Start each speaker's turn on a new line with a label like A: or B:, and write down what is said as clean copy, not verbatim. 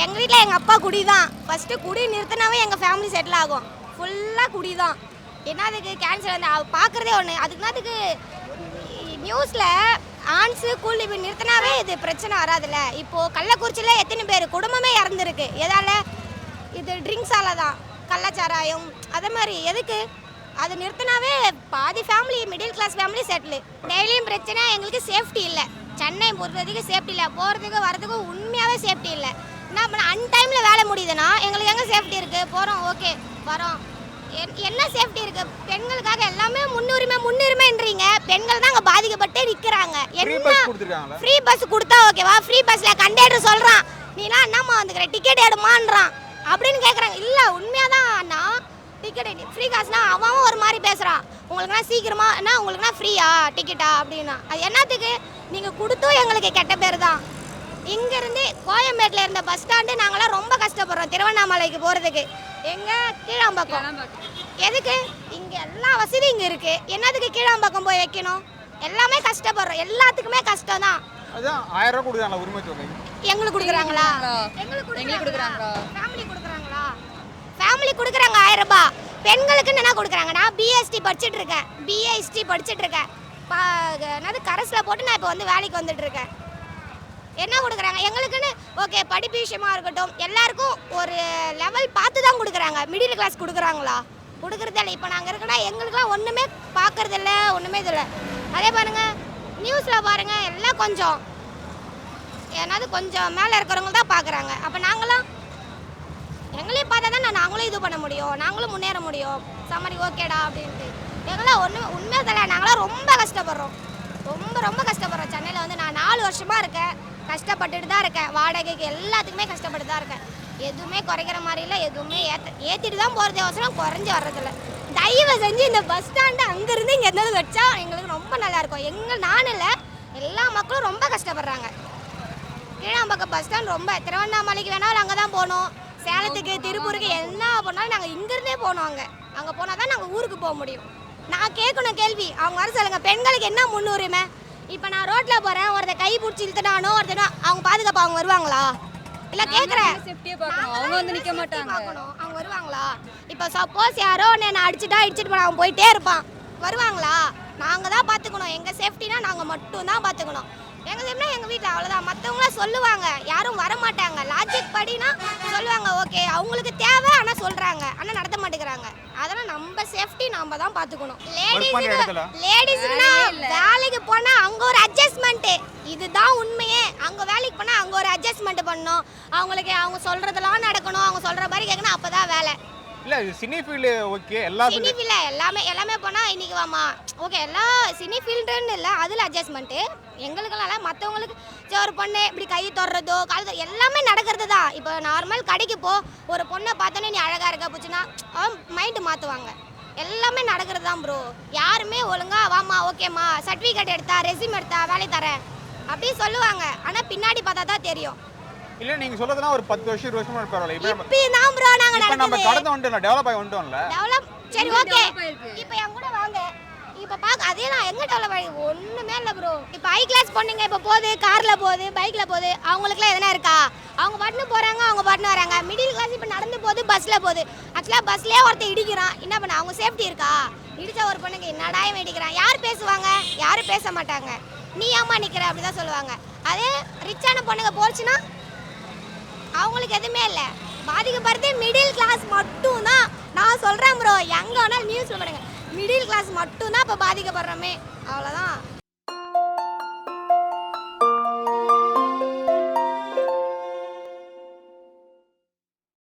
A: எங்கள் வீட்டில் எங்கள் அப்பா குடி தான். ஃபஸ்ட்டு குடி நிறுத்தினாவே எங்கள் ஃபேமிலி செட்டில் ஆகும். ஃபுல்லாக குடி தான். என்னதுக்கு கேன்சர் வந்து பார்க்குறதே ஒன்று. அதுக்கு நியூஸில் ஆன்ஸு கூலி நிறுத்தினாவே இது பிரச்சனை வராதுல்ல. இப்போது கள்ளக்குறிச்சியில் எத்தனை பேர் குடும்பமே இறந்துருக்கு. எதால்? இது ட்ரிங்க்ஸால் தான். கள்ளச்சாராயம் அதே மாதிரி. எதுக்கு அது நிறுத்தினாவே பாதி family middle class family settle. டெய்லியும் பிரச்சனை. எங்களுக்கு சேஃப்டி இல்லை. சென்னை பொறுத்தவரைக்கும் சேஃப்டி இல்லை. போகிறதுக்கு வரதுக்கு உண்மையாகவே சேஃப்டி இல்லை. என்ன பண்ண அன்டைமில் வேலை முடியுதுன்னா எங்களுக்கு எங்கே சேஃப்டி இருக்குது? போகிறோம், ஓகே வரோம், என்ன சேஃப்டி இருக்குது? பெண்களுக்காக எல்லாமே முன்னுரிமைன்றீங்க. பெண்கள் தான் அங்கே பாதிக்கப்பட்டு நிற்கிறாங்க. என்ன ஃப்ரீ பஸ் கொடுத்தா ஓகேவா? ஃப்ரீ பஸ்ஸில் கண்டக்டர் சொல்கிறான், நீலாம் என்னம்மா வந்துக்கிற டிக்கெட் எடுமான்றான் அப்படின்னு கேட்குறாங்க. இல்லை உண்மையாக தான் அண்ணா, டிக்கெட் ஃப்ரீ காசுனா அவன் ஒரு மாதிரி பேசுகிறான். உங்களுக்குனா சீக்கிரமா என்ன, உங்களுக்குனா ஃப்ரீயா டிக்கெட்டா அப்படின்னா அது என்னத்துக்கு? நீங்கள் கொடுத்தும் எங்களுக்கு கெட்ட பேர் தான். இங்கேருந்து கோயம்பேட்டில் இருந்த பஸ் ஸ்டாண்டு நாங்களாம் ரொம்ப கஷ்டப்படுறோம் திருவண்ணாமலைக்கு போகிறதுக்கு. எங்கள் கீழாம்பாக்கம். எதுக்கு? இங்கே எல்லா வசதியும் இங்கே இருக்குது. என்னதுக்கு கீழாம்பாக்கம் போய் வைக்கணும்? எல்லாமே கஷ்டப்படுறோம். எல்லாத்துக்குமே கஷ்டம் தான்.
B: அதான் 1000 ரூபாய் கொடுக்குறாங்களா உரிமை தொகை?
A: எங்களுக்கு கொடுக்குறாங்களா? எங்களுக்கு கொடுக்குறாங்களா? ஃபேமிலி கொடுக்குறாங்களா? ஃபேமிலி கொடுக்குறாங்க 1000 ரூபாய். பெண்களுக்குன்னு என்ன கொடுக்குறாங்க? நான் பிஎஸ்டி படிச்சுட்டு இருக்கேன், பிஏஎஸ்டி படிச்சுட்டு இருக்கேன். என்னது கரஸில் போட்டு நான் இப்போ வந்து வேலைக்கு வந்துட்டு இருக்கேன். என்ன கொடுக்குறாங்க எங்களுக்குன்னு? ஓகே, படிப்பு விஷயமா இருக்கட்டும், எல்லாருக்கும் ஒரு லெவல் பார்த்து தான் கொடுக்குறாங்க. மிடில் கிளாஸ் கொடுக்குறாங்களா? கொடுக்குறதே இல்லை. இப்போ நாங்கள் இருக்கோன்னா எங்களுக்குலாம் ஒன்றுமே பார்க்குறதில்ல, ஒன்றுமே இதில்லை. அதே பாருங்கள், நியூஸில் பாருங்கள், எல்லாம் கொஞ்சம் ஏன்னாவது கொஞ்சம் மேலே இருக்கிறவங்க தான் பார்க்குறாங்க. அப்போ நாங்களாம் எங்களையும் பார்த்தா தான் நாங்களும் இது பண்ண முடியும், நாங்களும் முன்னேற முடியும். சம்மரி ஓகேடா அப்படின்ட்டு எங்களாம் உண்மையாக தெரியல. நாங்களாம் ரொம்ப கஷ்டப்படுறோம், ரொம்ப கஷ்டப்படுறோம். சென்னையில் வந்து நான் 4 வருஷமாக இருக்கேன், கஷ்டப்பட்டுட்டு தான் இருக்கேன். வாடகைக்கு எல்லாத்துக்குமே கஷ்டப்பட்டு தான் இருக்கேன். எதுவுமே குறைக்கிற மாதிரி இல்லை, எதுவுமே ஏற்றிட்டு தான் போகிறதே அவசரம், குறைஞ்சி வர்றதில்ல. தயவு செஞ்சு இந்த பஸ் ஸ்டாண்டு அங்கேருந்து இங்கே எதாவது வச்சா எங்களுக்கு ரொம்ப நல்லாயிருக்கும். நானும் இல்லை, எல்லா மக்களும் ரொம்ப கஷ்டப்படுறாங்க. கீழாம்பாக்கம் பஸ் ஸ்டாண்ட் ரொம்ப, திருவண்ணாமலைக்கு வேணாலும் அங்கே தான் போகணும், சேலத்துக்கு திருப்பூருக்கு என்ன போனாலும் நாங்கள் இங்கேருந்தே போகணும். அங்கே போனால் தான் நாங்கள் ஊருக்கு போக முடியும். நான் கேட்கணும் கேள்வி, அவங்க வர சொல்லுங்கள், பெண்களுக்கு என்ன முன்னுரிமை? இப்போ நான் ரோட்டில் போகிறேன், ஒருத்தர் கை பிடிச்சி இழுத்துனானோ ஒருத்தனா அவங்க பாதுகாப்பு அவங்க வருவாங்களா? இல்லை கேட்குறேன்,
C: அவங்க வந்து நிற்க மாட்டாங்க,
A: அவங்க வருவாங்களா? இப்போ சப்போஸ் யாரோ நான் அடிச்சுட்டு போன அவன் போயிட்டே இருப்பான், வருவாங்களா? நாங்கள் தான் பார்த்துக்கணும். எங்கள் சேஃப்டினா நாங்கள் மட்டும் தான் பார்த்துக்கணும். எங்கள் சேஃப்டினா எங்கள் வீட்டில் அவ்வளோதான். மற்றவங்களாம் சொல்லுவாங்க, யாரும் வரமாட்டாங்க. லாஜிக் படினா சொல்லுவாங்க, ஓகே அவங்களுக்கு தேவை, ஆனால் சொல்கிறாங்க, ஆனால் நடத்த மாட்டேங்கிறாங்க. அதெல்லாம் நம்ம சேஃப்டி நம்ம தான் பார்த்துக்கணும். லேடிஸுக்குனா வேலைக்கு போனால் அங்கே ஒரு அட்ஜஸ்ட்மெண்ட்டு, இதுதான் உண்மையே. அங்கே வேலைக்கு போனால் அங்கே ஒரு அட்ஜஸ்ட்மெண்ட் பண்ணணும். அவங்களுக்கு அவங்க சொல்கிறதெல்லாம் நடக்கணும், அவங்க சொல்கிற மாதிரி கேட்கணும், அப்போ தான் வேலை.
B: இல்லை இது சினி ஃபீல்டு ஓகே, எல்லா
A: சினி ஃபீல்டில் எல்லாமே போனால் இன்றைக்கி வாமா ஓகே, எல்லாம் சினி ஃபீல்டுன்னு இல்லை, அதில் அட்ஜஸ்ட்மெண்ட்டு. எங்களுக்கெல்லாம் மற்றவங்களுக்கு ஒரு பொண்ணு இப்படி கை தொடுறதோ கால் எல்லாமே நடக்கிறது தான். இப்போ நார்மல் கடைக்கு போ, ஒரு பொண்ணை பார்த்தோன்னே நீ அழகாக இருக்க போச்சுன்னா அவன் மைண்டு மாற்றுவாங்க. எல்லாமே நடக்கிறது தான் ப்ரோ. யாருமே ஒழுங்கா வாமா ஓகேம்மா சர்டிஃபிகேட் எடுத்தா ரெஸ்யூம் எடுத்தா வேலை தரேன் அப்படி சொல்லுவாங்க. ஆனால் பின்னாடி பார்த்தா தான் தெரியும்.
B: இல்ல நீங்க சொல்றதுனா ஒரு 10 வருஷம் 20 வருஷமா பரவாயில்லை.
A: இப்போ தான் ப்ரோ நாங்க நடக்குது.
B: நம்ம கடந்து வந்துட்டோம், டெவலப் ஆகி வந்துட்டோம்ல.
A: டெவலப் சரி ஓகே. இப்போ என் கூட வாங்க. இப்போ பாக்க அதே நான் எங்க டெவலப் ஆகி ஒண்ணுமே இல்ல ப்ரோ. இப்போ ஹை கிளாஸ் பொண்ணுங்க இப்போ போகுது, கார்ல போகுது, பைக்ல போகுது, அவங்களுக்குலாம் எதனா இருக்கா? அவங்க பாட்டுன்னு போறாங்க, அவங்க பாட்டுன்னு வராங்க. மிடில் கிளாஸ் இப்போ நடந்து போகுது, பஸ்ல போகுது. ஆக்சுவலா பஸ்லயே ஒருத்தர் இடிக்கிறான், என்ன பண்ண? அவங்க சேஃப்டி இருக்கா? இடிச்ச ஒரு பொண்ணுங்க என்னடா இவன் இடிக்கிறான்? யார் பேசுவாங்க? யாரும் பேச மாட்டாங்க. நீ ஏமா நிக்கிற அப்படிதான் சொல்லுவாங்க. அதே ரிச்சான பொண்ணுங்க போச்சுன்னா அவங்களுக்கு எதுவுமே இல்லை. பாதிக்கப்படுறது மிடில் கிளாஸ் மட்டும் தான். நான் சொல்கிறேன் ப்ரோ, எங்கே வேணாலும் நியூஸில் பாருங்கள், மிடில் கிளாஸ் மட்டும் தான் இப்போ பாதிக்கப்படுறோமே, அவ்வளோதான்.